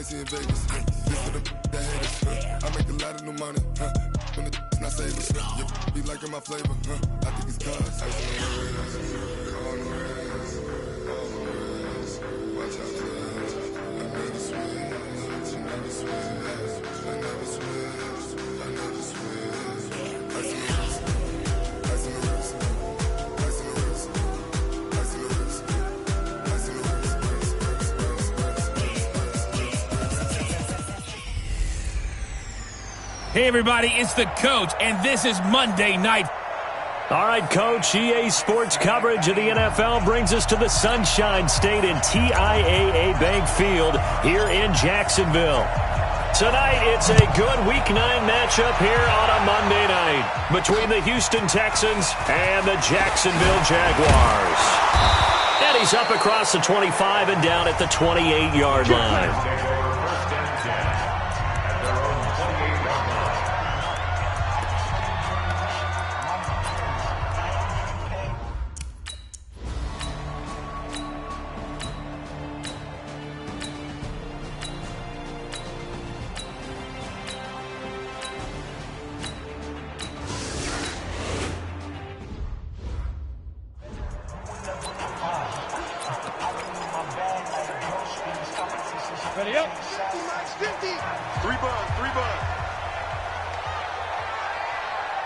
Jersey and Vegas. This for the that haters. I make a lot of new money. When it's not savers. Be liking my flavor. I think it's cause. Ice on the wrist. On the wrist. On the wrist. Watch out for this. I never switch. I never switch. I never switch. I never switch. Ice on the wrist. Ice on the wrist. Ice on the wrist. Ice on the wrist. Ice on the wrist. Hey everybody, it's the Coach, and this is Monday Night. All right, Coach, EA Sports coverage of the NFL brings us to the Sunshine State in TIAA Bank Field here in Jacksonville. Tonight, it's a good Week 9 matchup here on a Monday night between the Houston Texans and the Jacksonville Jaguars. And he's up across the 25 and down at the 28-yard line. Ready up. 50. Three bun.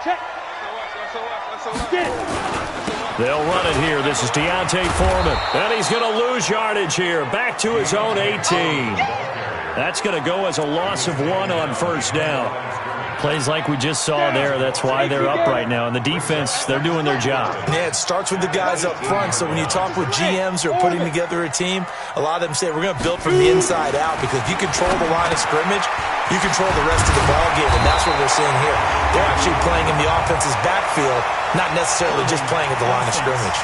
Check. They'll run it here. This is Deontay Foreman. And he's going to lose yardage here. Back to his own 18. That's going to go as a loss of 1 on first down. Plays like we just saw there. That's why they're up right now. And the defense, they're doing their job. Yeah, it starts with the guys up front. So when you talk with GMs who are putting together a team, a lot of them say we're going to build from the inside out, because if you control the line of scrimmage, you control the rest of the ball game, and that's what we're seeing here. They're actually playing in the offense's backfield, not necessarily just playing at the line of scrimmage.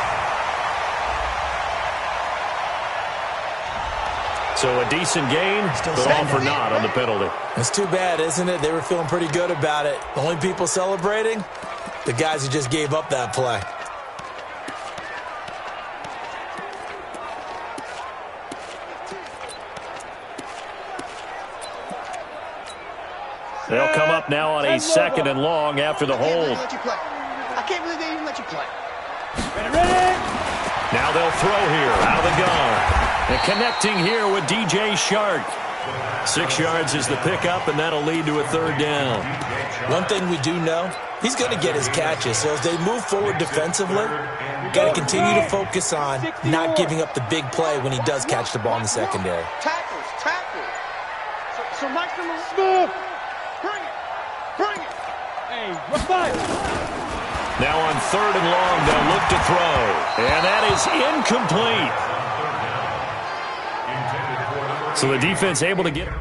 So a decent gain, but all for naught on the penalty. It's too bad, isn't it? They were feeling pretty good about it. The only people celebrating, the guys who just gave up that play. They'll come up now on a 2nd and long after the hold. I can't believe they even let you play. Ready? Now they'll throw here out of the gun. And connecting here with DJ Shark. 6 yards is the pickup, and that'll lead to a 3rd down. One thing we do know, he's going to get his catches. So as they move forward defensively, got to continue to focus on not giving up the big play when he does catch the ball in the secondary. Tackles. So Mike's going to move. Bring it. Hey, we're fine. Now on 3rd and long, they'll look to throw. And that is incomplete. So the defense able to get it.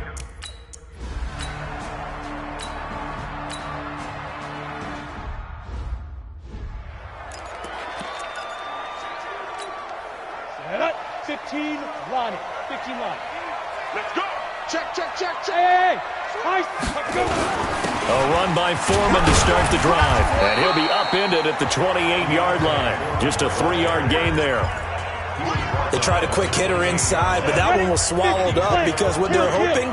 Set up. 15 line. Let's go. Check. Hey. Nice. Let's go. A run by Foreman to start the drive. And he'll be upended at the 28-yard line. Just a 3-yard gain there. They tried a quick hitter inside, but that one was swallowed up, because what they're hoping,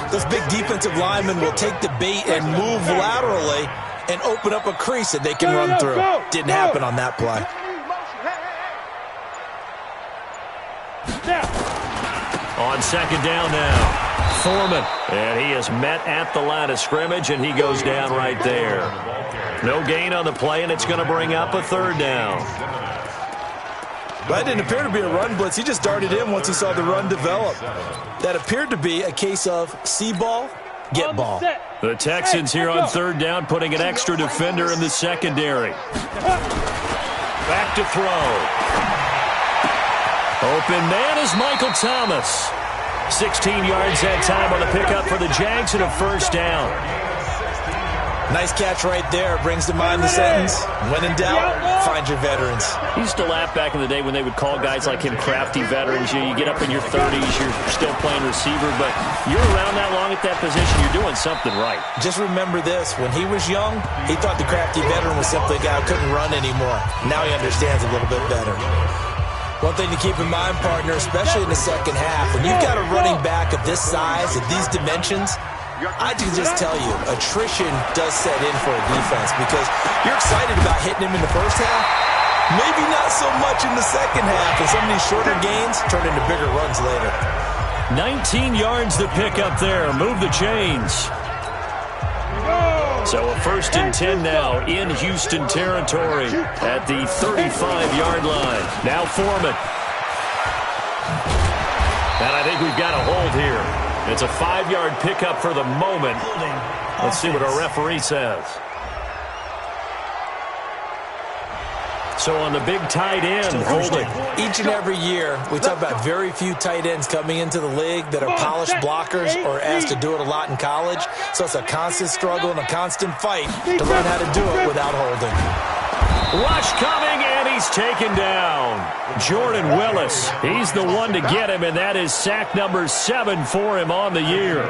those big defensive linemen will take the bait and move laterally and open up a crease that they can run through. Didn't happen on that play. On 2nd down now, Foreman. And he is met at the line of scrimmage, and he goes down right there. No gain on the play, and it's going to bring up a 3rd down. That didn't appear to be a run blitz. He just darted in once he saw the run develop. That appered to be a case of see ball, get ball. The Texans here on 3rd down, putting an extra defender in the secondary. Back to throw. Open man is Michael Thomas. 16 yards that time on the pickup for the Jags and a 1st down. Nice catch right there. Brings to mind the sentence, when in doubt, find your veterans. He used to laugh back in the day when they would call guys like him crafty veterans. You get up in your 30s, you're still playing receiver, but you're around that long at that position, you're doing something right. Just remember this. When he was young, he thought the crafty veteran was simply a guy who couldn't run anymore. Now he understands a little bit better. One thing to keep in mind, partner, especially in the second half, when you've got a running back of this size, of these dimensions, I can just tell you, attrition does set in for a defense because you're excited about hitting him in the first half. Maybe not so much in the second half, and some of these shorter gains turn into bigger runs later. 19 yards to pick up there. Move the chains. So a 1st and 10 now in Houston territory at the 35-yard line. Now Foreman. And I think we've got a hold here. It's a 5-yard pickup for the moment. Let's see what our referee says. So on the big tight end, holding. Each and every year, we talk about very few tight ends coming into the league that are polished blockers or asked to do it a lot in college. So it's a constant struggle and a constant fight to learn how to do it without holding. Rush coming, and he's taken down. Jordan Willis, he's the one to get him, and that is sack number 7 for him on the year.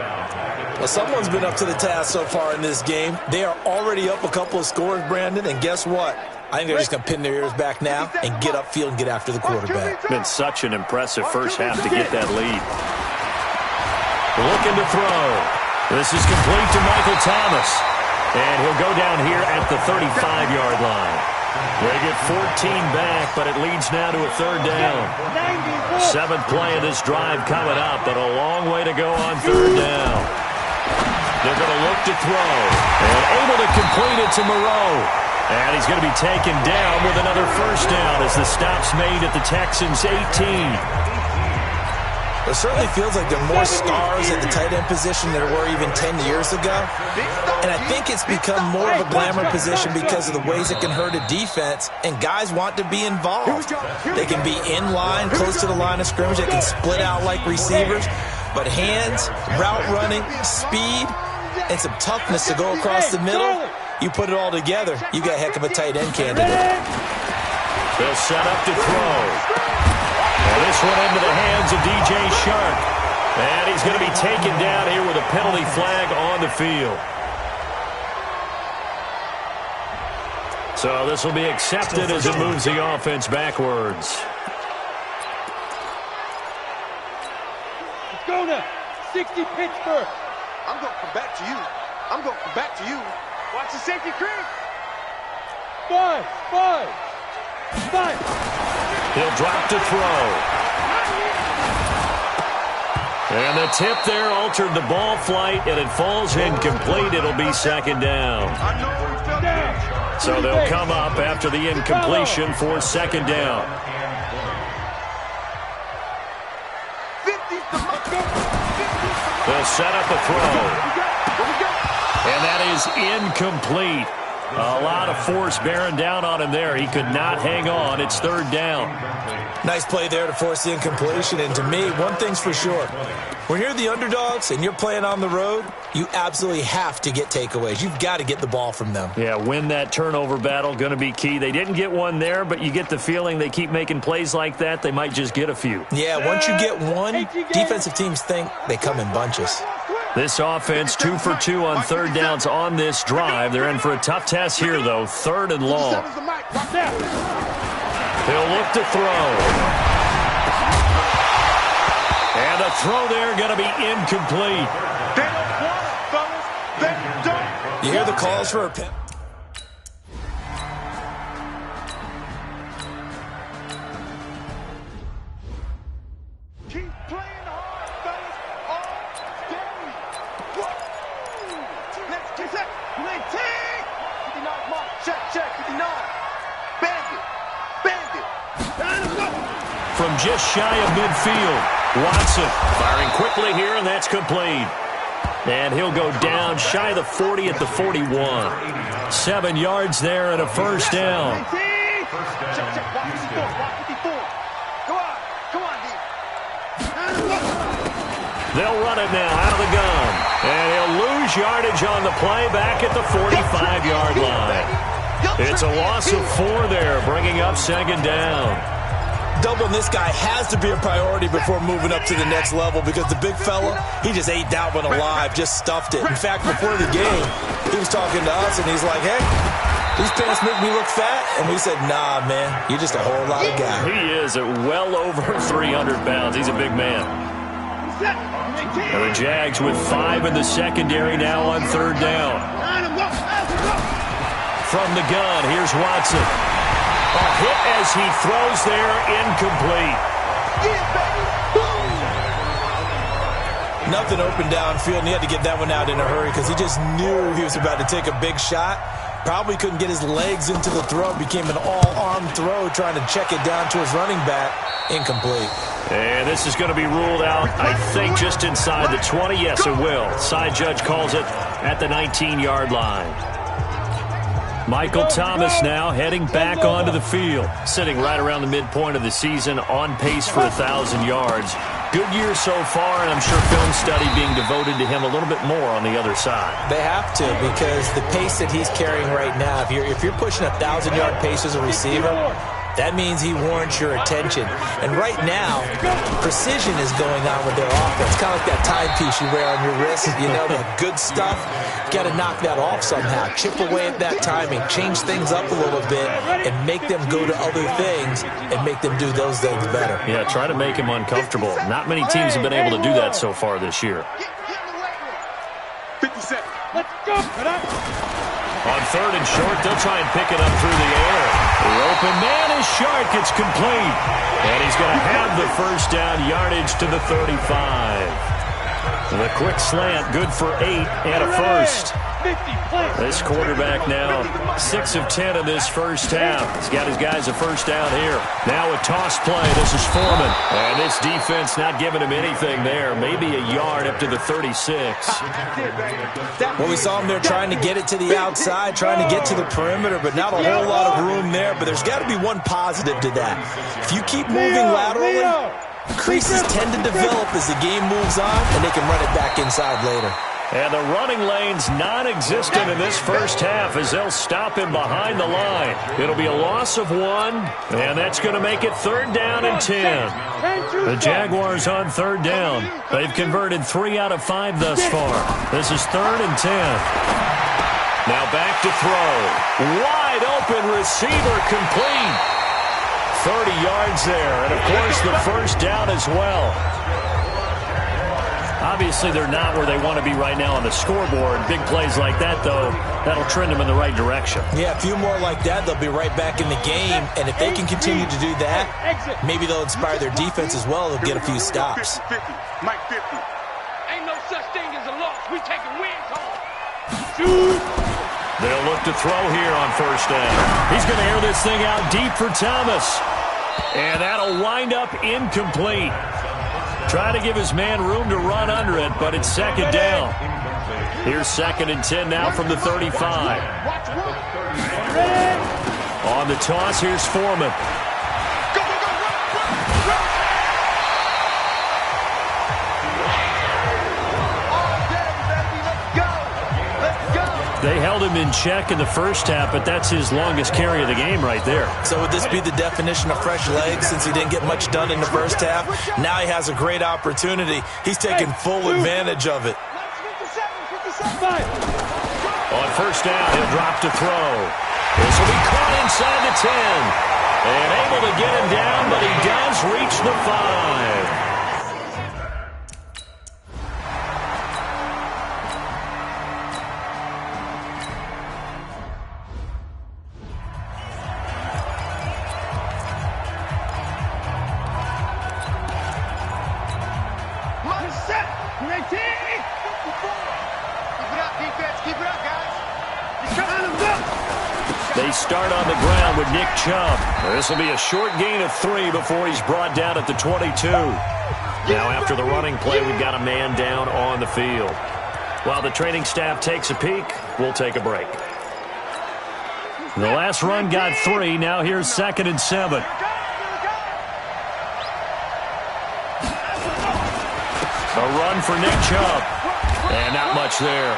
Well, someone's been up to the task so far in this game. They are already up a couple of scores, Brandon, and guess what? I think they're just going to pin their ears back now and get upfield and get after the quarterback. Been such an impressive first half to get that lead. Looking to throw. This is complete to Michael Thomas. And he'll go down here at the 35-yard line. They get 14 back, but it leads now to a 3rd down. 7th play of this drive coming up, but a long way to go on 3rd down. They're going to look to throw. And able to complete it to Moreau. And he's going to be taken down with another 1st down as the stop's made at the Texans' 18. It certainly feels like there are more stars at the tight end position than there were even 10 years ago. And I think it's become more of a glamour position because of the ways it can hurt a defense, and guys want to be involved. They can be in line, close to the line of scrimmage. They can split out like receivers. But hands, route running, speed, and some toughness to go across the middle, you put it all together, you got a heck of a tight end candidate. They'll set up to throw. And this one into the hands of DJ Shark. And he's going to be taken down here with a penalty flag on the field. So this will be accepted as it moves the offense backwards. Let's go now. 60 Pittsburgh. I'm going to come back to you. I'm going to come back to you. Watch the safety creep. 5. He'll drop to throw. And the tip there altered the ball flight, and it falls incomplete. It'll be 2nd down. So they'll come up after the incompletion for 2nd down. They'll set up a throw. And that is incomplete. A lot of force bearing down on him there. He could not hang on. It's 3rd down. Nice play there to force the incompletion. And to me, one thing's for sure. When you're the underdogs and you're playing on the road, you absolutely have to get takeaways. You've got to get the ball from them. Yeah, win that turnover battle, going to be key. They didn't get one there, but you get the feeling they keep making plays like that, they might just get a few. Yeah, once you get one, defensive teams think they come in bunches. This offense 2 for 2 on 3rd downs on this drive. They're in for a tough test here, though. 3rd and long. He'll look to throw. And a throw there going to be incomplete. They don't want it, fellas. They don't. You hear the calls for a pin. Keep playing hard, fellas, all day. Woo! Let's get set. 19. 59 mark. Check. 59. Bandit. From just shy of midfield, Watson firing quickly here, and that's complete. And he'll go down shy of the 40 at the 41. 7 yards there and a 1st down. Check. Watch 54. Go on, D. They'll run it now out of the gun. And he'll lose yardage on the play back at the 45-yard line. It's a loss of 4 there, bringing up 2nd down. Doubling this guy has to be a priority before moving up to the next level because the big fella, he just ate that one alive, just stuffed it. In fact, before the game, he was talking to us, and he's like, hey, these pants make me look fat. And we said, nah, man, you're just a whole lot of guy. He is at well over 300 pounds. He's a big man. And the Jags with 5 in the secondary now on third down. From the gun, here's Watson. A hit as he throws there, incomplete. Nothing open downfield, and he had to get that one out in a hurry because he just knew he was about to take a big shot. Probably couldn't get his legs into the throw. Became an all-arm throw trying to check it down to his running back. Incomplete. And this is going to be ruled out, I think, just inside the 20. Yes, it will. Side judge calls it at the 19-yard line. Michael Thomas now heading back onto the field, sitting right around the midpoint of the season, on pace for 1,000 yards. Good year so far, and I'm sure film study being devoted to him a little bit more on the other side. They have to, because the pace that he's carrying right now, if you're pushing 1,000-yard pace as a receiver, that means he warrants your attention. And right now, precision is going on with their offense. Kind of like that timepiece you wear on your wrist. You know, the good stuff. You got to knock that off somehow. Chip away at that timing. Change things up a little bit and make them go to other things and make them do those things better. Yeah, try to make him uncomfortable. Not many teams have been able to do that so far this year. 50 seconds. Let's go. On third and short, they'll try and pick it up through the air. The open man is Shark. It's complete. And he's going to have the first down, yardage to the 35. The quick slant, good for 8 and a first. This quarterback now 6 of 10 in this first half. He's got his guys a first down here. Now a toss play. This is Foreman. And this defense not giving him anything there. Maybe a yard up to the 36. Well, we saw him there trying to get it to the outside, trying to get to the perimeter, but not a whole lot of room there. But there's got to be one positive to that. If you keep moving laterally, creases tend to develop as the game moves on, and they can run it back inside later. And the running lane's non-existent in this first half as they'll stop him behind the line. It'll be a loss of 1, and that's going to make it third down and 10. The Jaguars on third down. They've converted 3 out of 5 thus far. This is third and 10. Now back to throw. Wide open receiver, complete. 30 yards there, and of course the first down as well. Obviously, they're not where they want to be right now on the scoreboard. Big plays like that, though, that'll trend them in the right direction. Yeah, a few more like that, they'll be right back in the game. And if they can continue to do that, maybe they'll inspire their defense as well. They'll get a few stops. 50, Mike 50. Ain't no such thing as a loss. We taking wins home. They'll look to throw here on first down. He's going to air this thing out deep for Thomas. And that'll wind up incomplete. Trying to give his man room to run under it, but it's second down. Here's second and 10 now from the 35. On the toss, here's Foreman. They held him in check in the first half, but that's his longest carry of the game right there. So would this be the definition of fresh legs since he didn't get much done in the first half? Now he has a great opportunity. He's taking full advantage of it. On first down, he'll drop to throw. This will be caught inside the 10. And able to get him down, but he does reach the 5. They start on the ground with Nick Chubb. This will be a short gain of 3 before he's brought down at the 22. Now after the running play, we've got a man down on the field. While the training staff takes a peek, we'll take a break. The last run got 3. Now here's second and 7. A run for Nick Chubb. And not much there.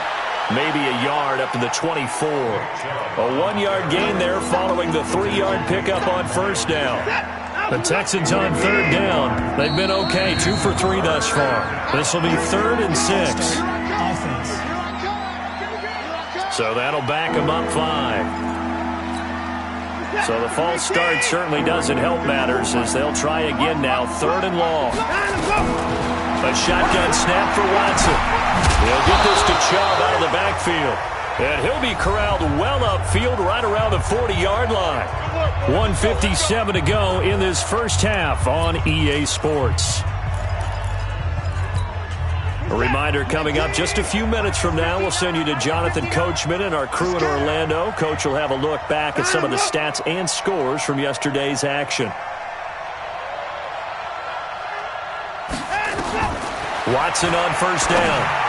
Maybe a yard up to the 24. A 1-yard gain there following the 3-yard pickup on first down. The Texans on third down. They've been okay, 2 for 3 thus far. This will be third and 6. So that'll back them up 5. So the false start certainly doesn't help matters as they'll try again now, 3rd and long. A shotgun snap for Watson. He'll get this to Chubb out of the backfield. And he'll be corralled well upfield right around the 40-yard line. 1:57 to go in this first half on EA Sports. A reminder coming up just a few minutes from now, we'll send you to Jonathan Coachman and our crew in Orlando. Coach will have a look back at some of the stats and scores from yesterday's action. Watson on first down.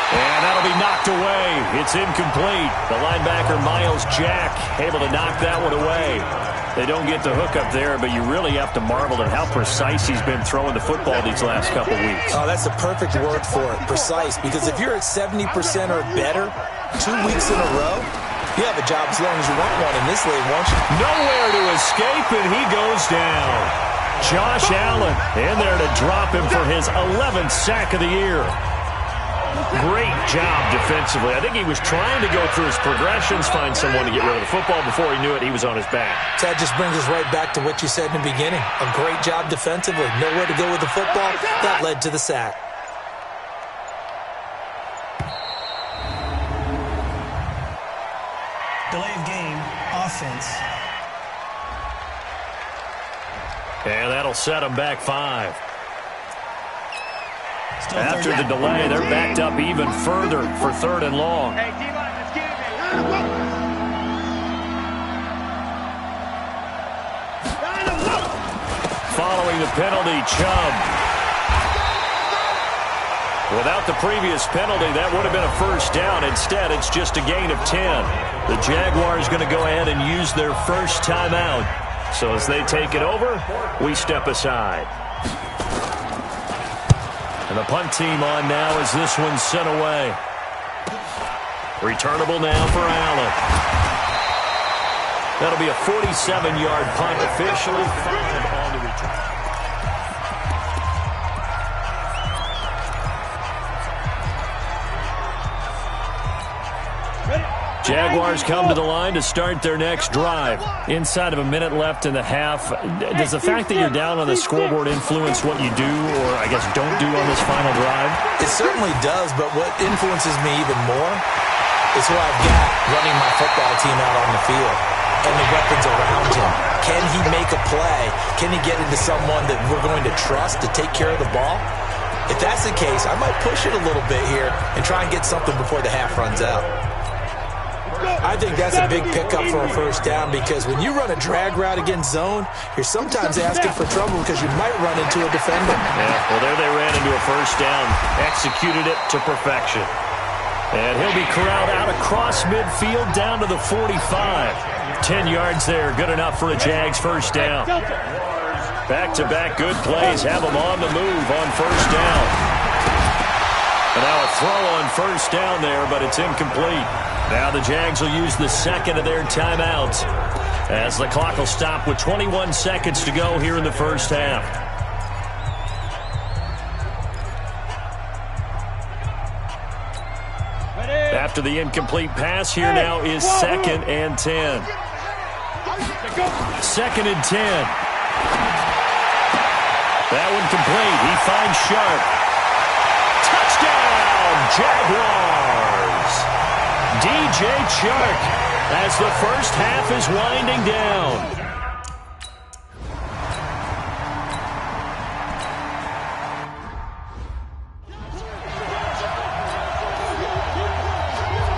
And that'll be knocked away. It's incomplete. The linebacker, Miles Jack, able to knock that one away. They don't get the hook up there, but you really have to marvel at how precise he's been throwing the football these last couple weeks. Oh, that's the perfect word for it, precise. Because if you're at 70% or better 2 weeks in a row, you have a job as long as you want one in this league, won't you? Nowhere to escape, and he goes down. Josh Allen in there to drop him for his 11th sack of the year. Great job defensively. I think he was trying to go through his progressions, find someone to get rid of the football. Before he knew it, he was on his back. So that just brings us right back to what you said in the beginning. A great job defensively. Nowhere to go with the football. That led to the sack. Delay of game, offense. And that'll set him back 5. After the delay, they're backed up even further for 3rd and long. Hey, D-line, let's get it, man. Following the penalty, Chubb. Without the previous penalty, that would have been a first down. Instead, it's just a gain of 10. The Jaguars going to go ahead and use their first timeout. So as they take it over, we step aside. And the punt team on now as this one's sent away. Returnable now for Allen. That'll be a 47-yard punt, officially 5 on the return. Jaguars come to the line to start their next drive. Inside of a minute left in the half, does the fact that you're down on the scoreboard influence what you do, or I guess don't do on this final drive? It certainly does, but what influences me even more is who I've got running my football team out on the field and the weapons around him. Can he make a play? Can he get into someone that we're going to trust to take care of the ball? If that's the case, I might push it a little bit here and try and get something before the half runs out. I think that's a big pickup for a first down because when you run a drag route against zone, you're sometimes asking for trouble because you might run into a defender. Yeah, well, there they ran into a first down, executed it to perfection. And he'll be corralled out across midfield down to the 45. 10 yards there, good enough for a Jags first down. Back-to-back good plays have them on the move on first down. And now a throw on first down there, but it's incomplete. Now the Jags will use the second of their timeouts as the clock will stop with 21 seconds to go here in the first half. After the incomplete pass, here now is 2nd and 10. 2nd and 10. That one complete. He finds Sharp. Touchdown, Jaguars! DJ Chark as the first half is winding down.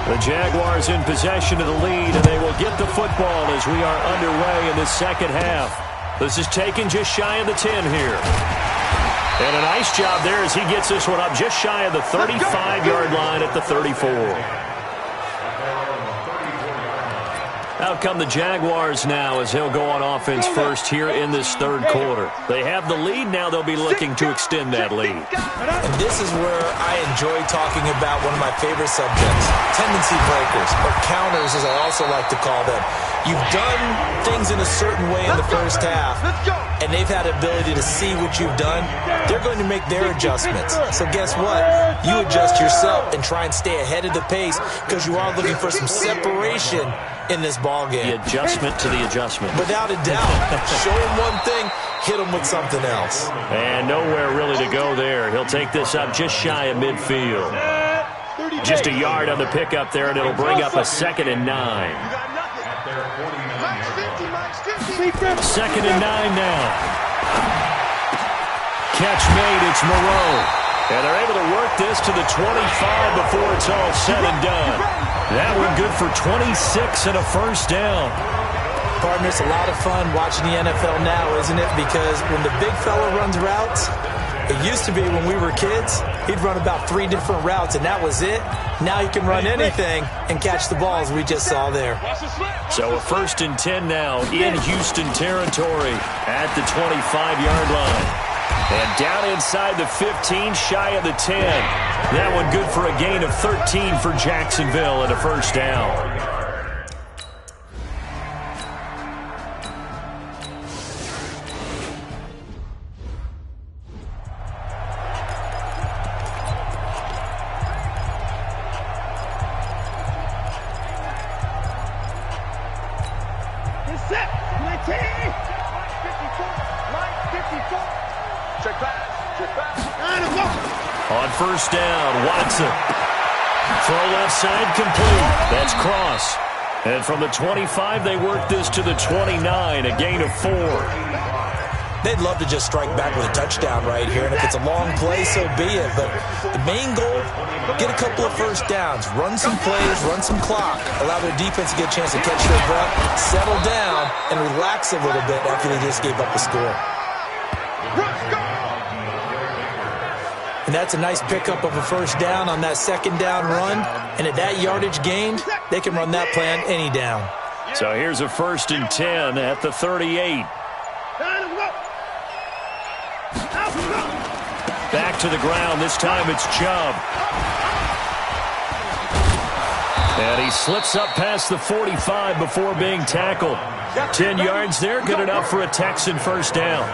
The Jaguars in possession of the lead, and they will get the football as we are underway in the second half. This is taken just shy of the 10 here. And a nice job there as he gets this one up just shy of the 35-yard line at the 34. Out come the Jaguars now as he'll go on offense first here in this third quarter. They have the lead. Now they'll be looking to extend that lead. And this is where I enjoy talking about one of my favorite subjects, tendency breakers, or counters as I also like to call them. You've done things in a certain way in the first half. and they've had the ability to see what you've done, they're going to make their adjustments. So guess what? You adjust yourself and try and stay ahead of the pace because you are looking for some separation in this ball game. The adjustment to the adjustment. Without a doubt. Show him one thing, hit him with something else. And nowhere really to go there. He'll take this up just shy of midfield. Just a yard on the pickup there, and it'll bring up a 2nd and 9. 2nd and 9 now. Catch made, it's Moreau. And they're able to work this to the 25 before it's all said and done. That one good for 26 and a first down. Partner, it's a lot of fun watching the NFL now, isn't it? Because when the big fella runs routes, it used to be when we were kids, he'd run about 3 different routes, and that was it. Now he can run anything and catch the ball, as we just saw there. So a 1st and 10 now in Houston territory at the 25-yard line. And down inside the 15, shy of the 10. That one good for a gain of 13 for Jacksonville and a first down. On first down, Watson. Throw left side complete. That's Cross. And from the 25, they work this to the 29, a gain of 4. They'd love to just strike back with a touchdown right here, and if it's a long play, so be it. But the main goal, get a couple of first downs, run some plays, run some clock, allow their defense to get a chance to catch their breath, settle down, and relax a little bit after they just gave up the score. And that's a nice pickup of a first down on that 2nd down run. And at that yardage gained, they can run that play on any down. So here's a 1st and 10 at the 38. Back to the ground. This time it's Chubb. And he slips up past the 45 before being tackled. 10 yards there, good enough for a Texan first down.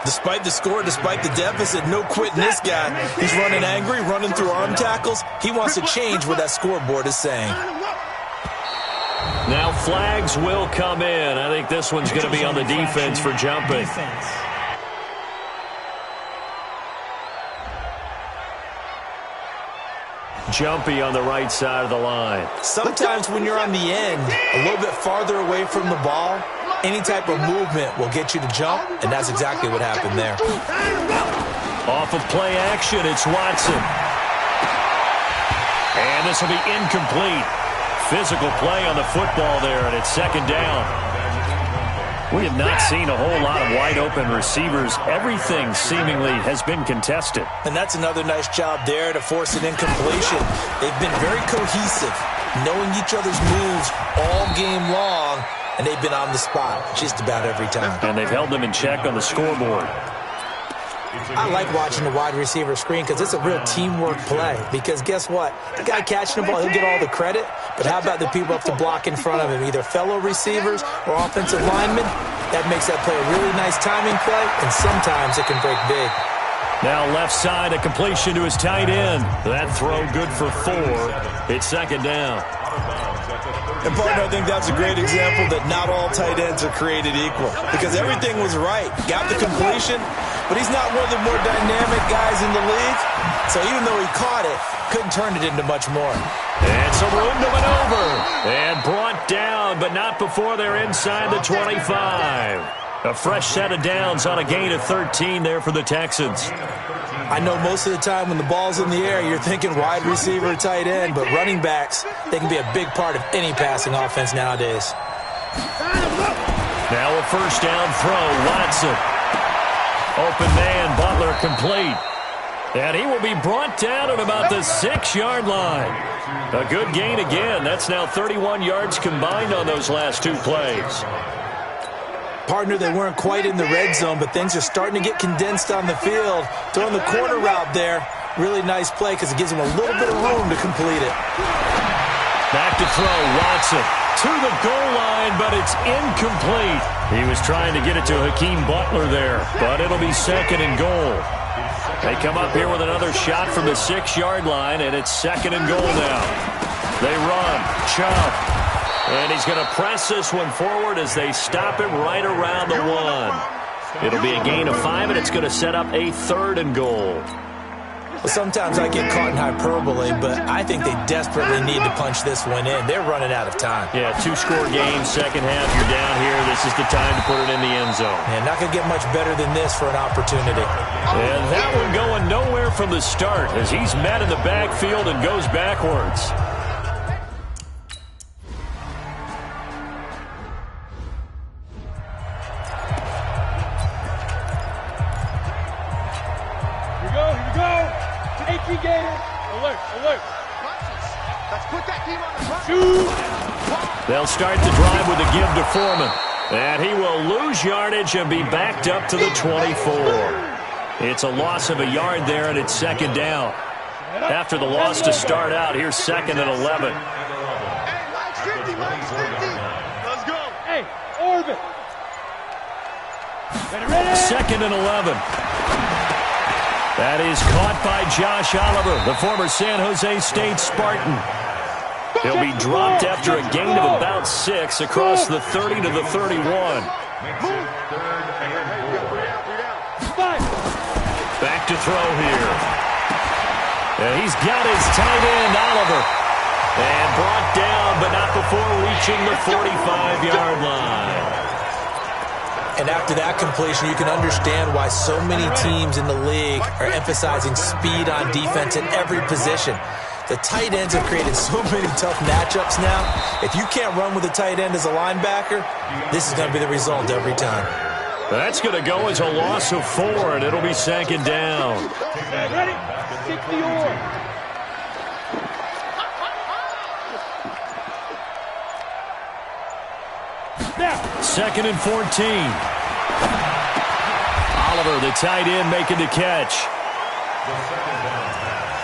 Despite the score, despite the deficit, no quitting this guy. He's running angry, running through arm tackles. He wants to change what that scoreboard is saying. Now flags will come in. I think this one's going to be on the defense for jumping. Jumpy on the right side of the line. Sometimes when you're on the end, a little bit farther away from the ball, any type of movement will get you to jump, and that's exactly what happened there. Off of play action, it's Watson. And this will be incomplete. Physical play on the football there, and it's 2nd down. We have not seen a whole lot of wide-open receivers. Everything seemingly has been contested. And that's another nice job there to force an incompletion. They've been very cohesive, knowing each other's moves all game long, and they've been on the spot just about every time. And they've held them in check on the scoreboard. I like watching the wide receiver screen because it's a real teamwork play. Because guess what? The guy catching the ball, he'll get all the credit. But how about the people up to block in front of him, either fellow receivers or offensive linemen? That makes that play a really nice timing play, and sometimes it can break big. Now left side, a completion to his tight end. That throw good for 4. It's 2nd down. And, partner, I think that's a great example that not all tight ends are created equal. Because everything was right. Got the completion, but he's not one of the more dynamic guys in the league. So even though he caught it, couldn't turn it into much more. And some room to maneuver. And brought down, but not before they're inside the 25. A fresh set of downs on a gain of 13 there for the Texans. I know most of the time when the ball's in the air, you're thinking wide receiver, tight end, but running backs, they can be a big part of any passing offense nowadays. Now a first down throw, Watson. Open man, Butler complete. And he will be brought down at about the 6-yard line. A good gain again. That's now 31 yards combined on those last 2 plays. Partner, they weren't quite in the red zone, but things are starting to get condensed on the field. Throwing the corner route there, really nice play because it gives them a little bit of room to complete it. Back to throw, Watson. to the goal line, but it's incomplete. He was trying to get it to Hakeem Butler there, but it'll be second and goal. They come up here with another shot from the 6-yard line, and it's second and goal now. They run. Chubb. And he's going to press this one forward as they stop him right around the 1. It'll be a gain of 5, and it's going to set up a third and goal. Well, sometimes I get caught in hyperbole, but I think they desperately need to punch this one in. They're running out of time. Yeah, 2-score game, second half, you're down here. This is the time to put it in the end zone. And not going to get much better than this for an opportunity. And that one going nowhere from the start as he's met in the backfield and goes backwards. They'll start the drive with a give to Foreman. And he will lose yardage and be backed up to the 24. It's a loss of a yard there, and it's second down. After the loss to start out, here's second and 11. Hey, Mike's 50, Mike's 50. Let's go. Hey, orbit. Second and 11. That is caught by Josh Oliver, the former San Jose State Spartan. He'll be dropped after a gain of about 6 across the 30 to the 31. Back to throw here. And he's got his tight end, Oliver. And brought down, but not before reaching the 45-yard line. And after that completion, you can understand why so many teams in the league are emphasizing speed on defense in every position. The tight ends have created so many tough matchups now. If you can't run with a tight end as a linebacker, this is going to be the result every time. That's going to go as a loss of 4, and it'll be second down. Ready? Kick the oar. Second and 14. Oliver, the tight end, making the catch. The second down pass.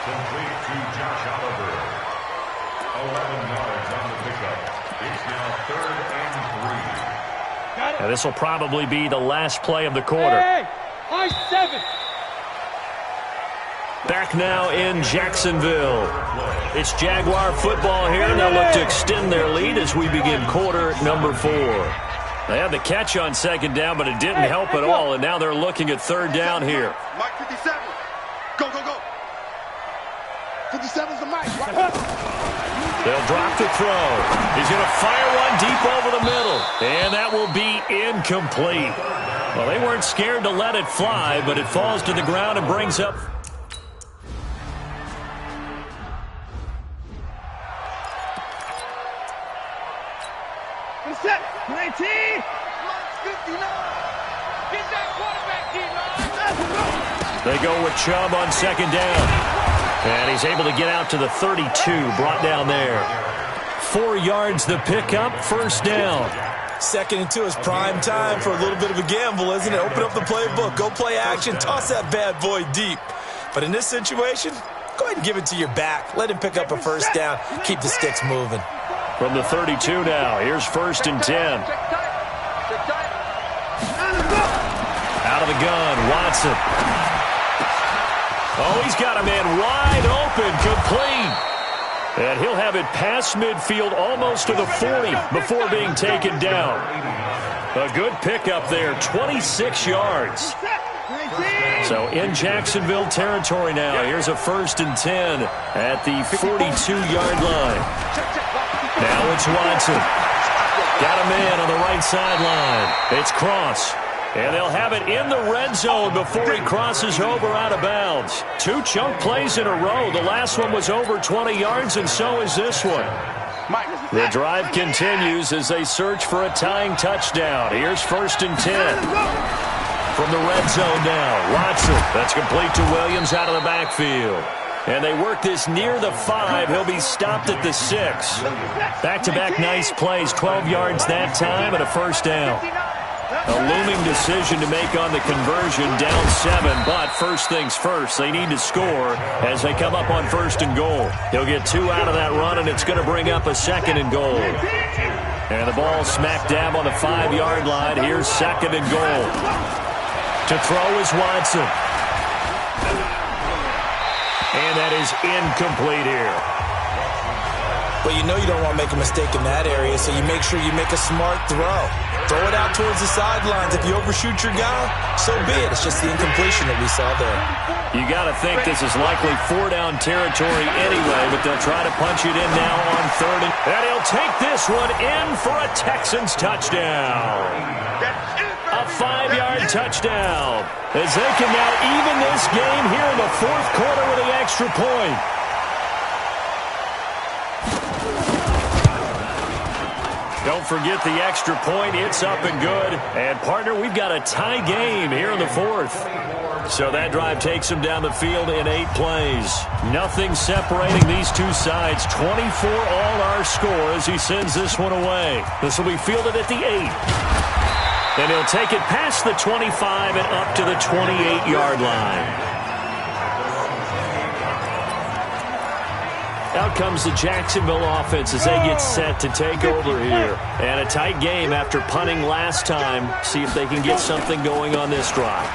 Complete to Josh Oliver. 11 yards on the pickup. It's now third and 3. And this will probably be the last play of the quarter. Hey, high 7. Back now in Jacksonville. It's Jaguar football here, and they'll look to extend their lead as we begin quarter number 4. They had the catch on second down, but it didn't help at all, and now they're looking at third down here. Mike 57. Go, go, go. 57's the Mike. They'll drop the throw. He's going to fire one deep over the middle, and that will be incomplete. Well, they weren't scared to let it fly, but it falls to the ground and brings up. Set. 19. 59. Get that quarterback, D-line. They go with Chubb on second down. And he's able to get out to the 32, brought down there. 4 yards the pickup, first down. Second and 2 is prime time for a little bit of a gamble, isn't it? Open up the playbook, go play action, toss that bad boy deep. But in this situation, go ahead and give it to your back. Let him pick up a first down, keep the sticks moving. From the 32 now, here's first and 10. Out of the gun, Watson. Oh, he's got a man wide open, complete. And he'll have it past midfield almost to the 40 before being taken down. A good pickup there, 26 yards. So in Jacksonville territory now, here's a first and 10 at the 42-yard line. Now it's Watson. Got a man on the right sideline. It's Cross. And they'll have it in the red zone before he crosses over out of bounds. 2 chunk plays in a row. The last one was over 20 yards, and so is this one. The drive continues as they search for a tying touchdown. Here's first and 10. From the red zone now, Watson. That's complete to Williams out of the backfield. And they work this near the 5. He'll be stopped at the 6. Back-to-back nice plays, 12 yards that time and a first down. A looming decision to make on the conversion, down 7. But first things first, they need to score as they come up on 1st and goal. He'll get 2 out of that run, and it's going to bring up a 2nd and goal. And the ball smack dab on the 5-yard line. Here's 2nd and goal. To throw is Watson. And that is incomplete here. But you know you don't want to make a mistake in that area, so you make sure you make a smart throw. Throw it out towards the sidelines. If you overshoot your guy, so be it. It's just the incompletion that we saw there. You got to think this is likely 4-down territory anyway, but they'll try to punch it in now on 3rd. And he'll take this one in for a Texans touchdown. A 5-yard touchdown. As they can now even this game here in the 4th quarter with the extra point. Don't forget the extra point. It's up and good. And, partner, we've got a tie game here in the 4th. So that drive takes them down the field in 8 plays. Nothing separating these two sides. 24 all our score as he sends this one away. This will be fielded at the 8. And he'll take it past the 25 and up to the 28-yard line. Out comes the Jacksonville offense as they get set to take over here. And a tight game after punting last time. See if they can get something going on this drive.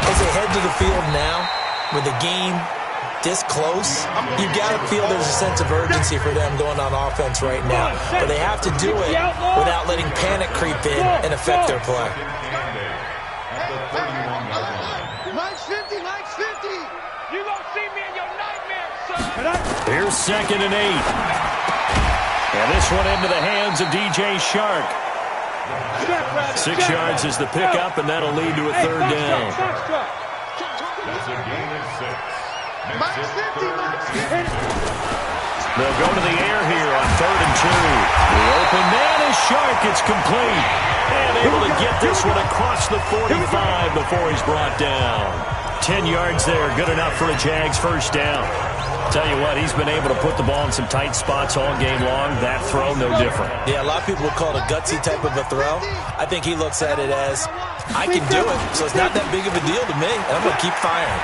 As they head to the field now, with the game this close, you've got to feel there's a sense of urgency for them going on offense right now. But they have to do it without letting panic creep in and affect their play. Mike's 50, Mike's 50. You gonna see me in your nightmares, son. Here's 2nd and 8. And this one into the hands of DJ Shark. 6 yards is the pickup, and that'll lead to a 3rd down. That's a gain of 6. Mike's 50, Mike's 50. They'll go to the air here on 3rd and 2. The open man is Shark. It's complete. And able to get this one across the 45 before he's brought down. 10 yards there, good enough for a Jags 1st down. Tell you what, he's been able to put the ball in some tight spots all game long. That throw, no different. Yeah, a lot of people would call it a gutsy type of a throw. I think he looks at it as, I can do it, so it's not that big of a deal to me, and I'm going to keep firing.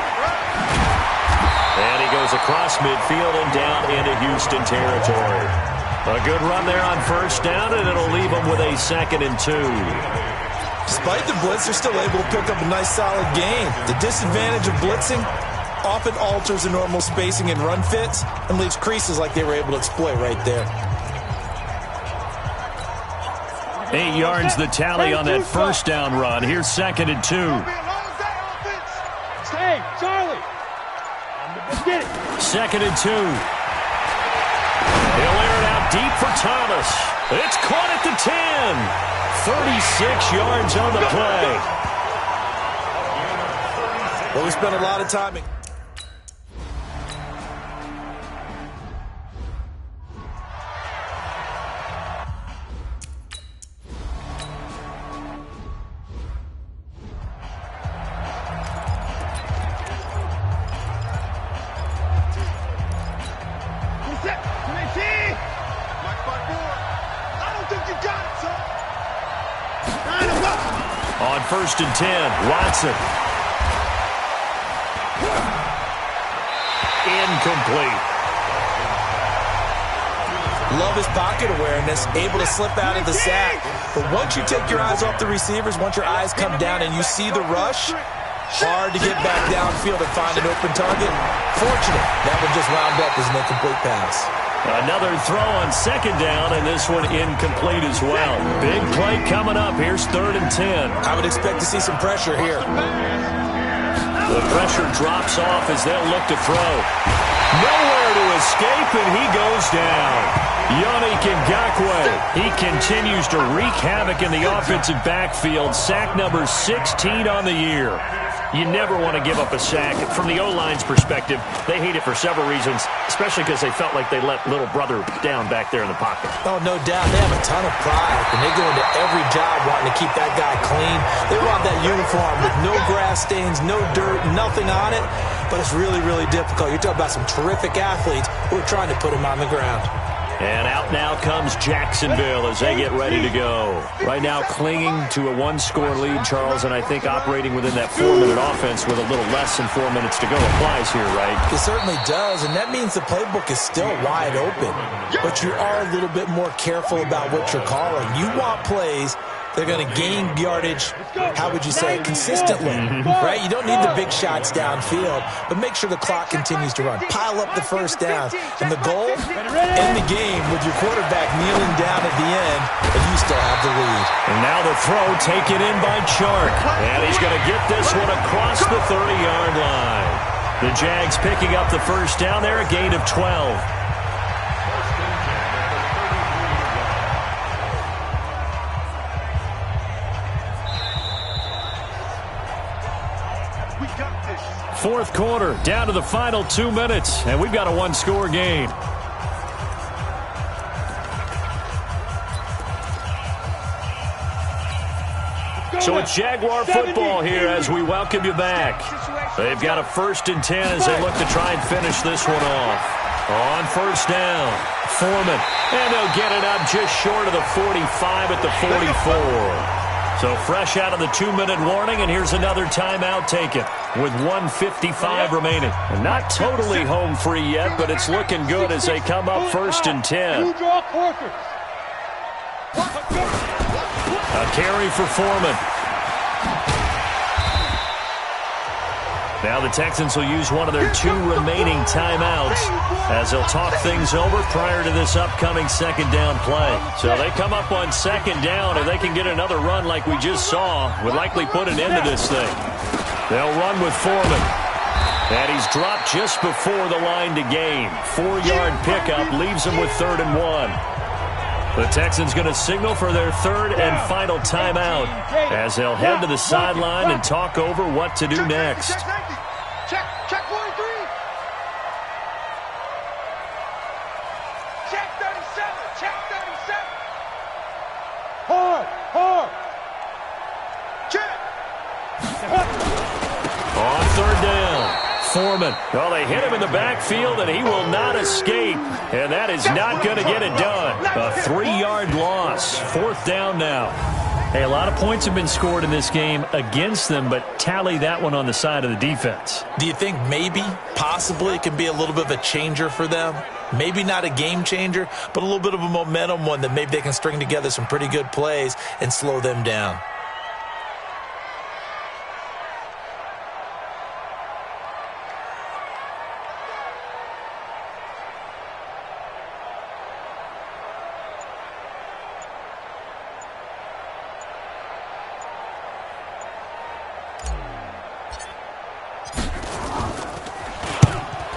And he goes across midfield and down into Houston territory. A good run there on 1st down, and it'll leave him with a 2nd and 2. Despite the blitz, they're still able to pick up a nice, solid gain. The disadvantage of blitzing often alters the normal spacing and run fits and leaves creases like they were able to exploit right there. 8 yards the tally on that 1st down run. Here's 2nd and 2. Hey, Charlie. Get it. 2nd and 2. He'll air it out deep for Thomas. It's caught at the 10. 36 yards on the play. Well, we spent a lot of time. On 1st and 10, Watson. Incomplete. Love his pocket awareness, able to slip out of the sack. But once you take your eyes off the receivers, once your eyes come down and you see the rush, hard to get back downfield and find an open target. Fortunate, that one just wound up as an incomplete pass. Another throw on 2nd down, and this one incomplete as well. Big play coming up. Here's 3rd and 10. I would expect to see some pressure here. The pressure drops off as they'll look to throw. Nowhere to escape, and he goes down. Yannick Ngakoue. He continues to wreak havoc in the offensive backfield. Sack number 16 on the year. You never want to give up a sack. From the O-line's perspective, they hate it for several reasons, especially because they felt like they let little brother down back there in the pocket. Oh, no doubt. They have a ton of pride, and they go into every job wanting to keep that guy clean. They want that uniform with no grass stains, no dirt, nothing on it, but it's really, really difficult. You're talking about some terrific athletes who are trying to put him on the ground. And out now comes Jacksonville as they get ready to go. Right now clinging to a one-score lead, Charles, and I think operating within that 4-minute offense with a little less than 4 minutes to go applies here, right? It certainly does, and that means the playbook is still wide open. But you are a little bit more careful about what you're calling. You want plays they're going to gain yardage, how would you say, consistently, right? You don't need the big shots downfield, but make sure the clock continues to run. Pile up the first down. And the goal, end the game with your quarterback kneeling down at the end, and you still have the lead. And now the throw taken in by Chark. And he's going to get this one across the 30-yard line. The Jags picking up the first down there, a gain of 12. Fourth quarter, down to the final 2 minutes, and we've got a one-score game. So it's Jaguar football here as we welcome you back. They've got a 1st and 10 as they look to try and finish this one off. On first down, Foreman, and they'll get it up just short of the 45 at the 44. So fresh out of the 2-minute warning, and here's another timeout taken with 1:55 remaining. And not totally home free yet, but it's looking good as they come up 1st and 10. A carry for Foreman. Now the Texans will use one of their 2 remaining timeouts as they'll talk things over prior to this upcoming 2nd down play. So they come up on 2nd down, and they can get another run like we just saw, would likely put an end to this thing. They'll run with Foreman. And he's dropped just before the line to gain. 4-yard pickup leaves him with 3rd and 1. The Texans going to signal for their 3rd and final timeout as they'll head to the sideline and talk over what to do next. Check 43. Check 37. Check 37. Hard. Check. On 3rd down, Foreman. Well, they hit him in the backfield, and he will not escape. And that is not going to get it done. A 3-yard loss. 4th down now. Hey, a lot of points have been scored in this game against them, but tally that one on the side of the defense. Do you think maybe, possibly, it can be a little bit of a changer for them? Maybe not a game changer, but a little bit of a momentum one that maybe they can string together some pretty good plays and slow them down.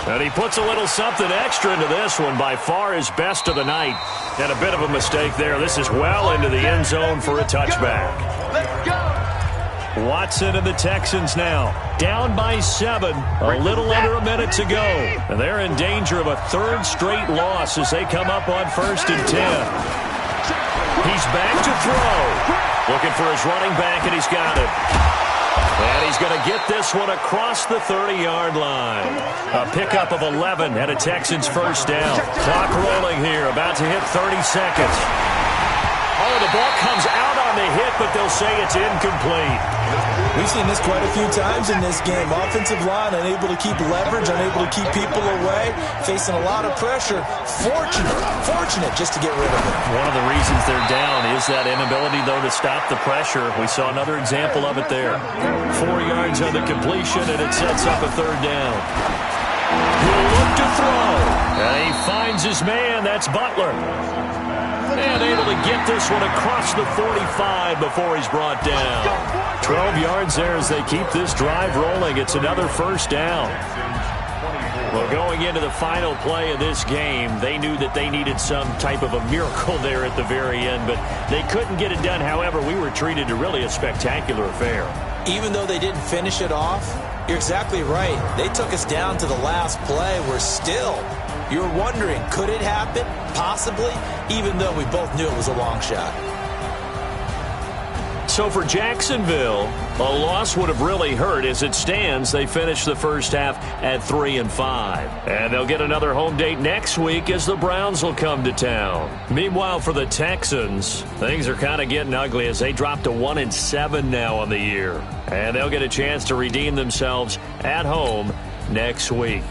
And he puts a little something extra into this one, by far his best of the night. And a bit of a mistake there. This is well into the end zone for a touchback. Watson and the Texans now down by 7, a little under a minute to go. And they're in danger of a 3rd straight loss as they come up on 1st and 10. He's back to throw. Looking for his running back, and he's got it. And he's going to get this one across the 30-yard line. A pickup of 11 and a Texans 1st down. Clock rolling here, about to hit 30 seconds. Oh, the ball comes out on the hit, but they'll say it's incomplete. We've seen this quite a few times in this game. Offensive line unable to keep leverage, unable to keep people away, facing a lot of pressure. Fortunate just to get rid of it. One of the reasons they're down is that inability, though, to stop the pressure. We saw another example of it there. 4 yards on the completion, and it sets up a 3rd down. He'll look to throw. And he finds his man. That's Butler. And able to get this one across the 45 before he's brought down. 12 yards there as they keep this drive rolling. It's another 1st down. Well, going into the final play of this game, they knew that they needed some type of a miracle there at the very end, but they couldn't get it done. However, we were treated to really a spectacular affair. Even though they didn't finish it off, you're exactly right. They took us down to the last play. We're still... You're wondering, could it happen? Possibly, even though we both knew it was a long shot. So for Jacksonville, a loss would have really hurt. As it stands, they finished the first half at 3-5. And they'll get another home date next week as the Browns will come to town. Meanwhile, for the Texans, things are kind of getting ugly as they drop to 1-7 now on the year. And they'll get a chance to redeem themselves at home next week.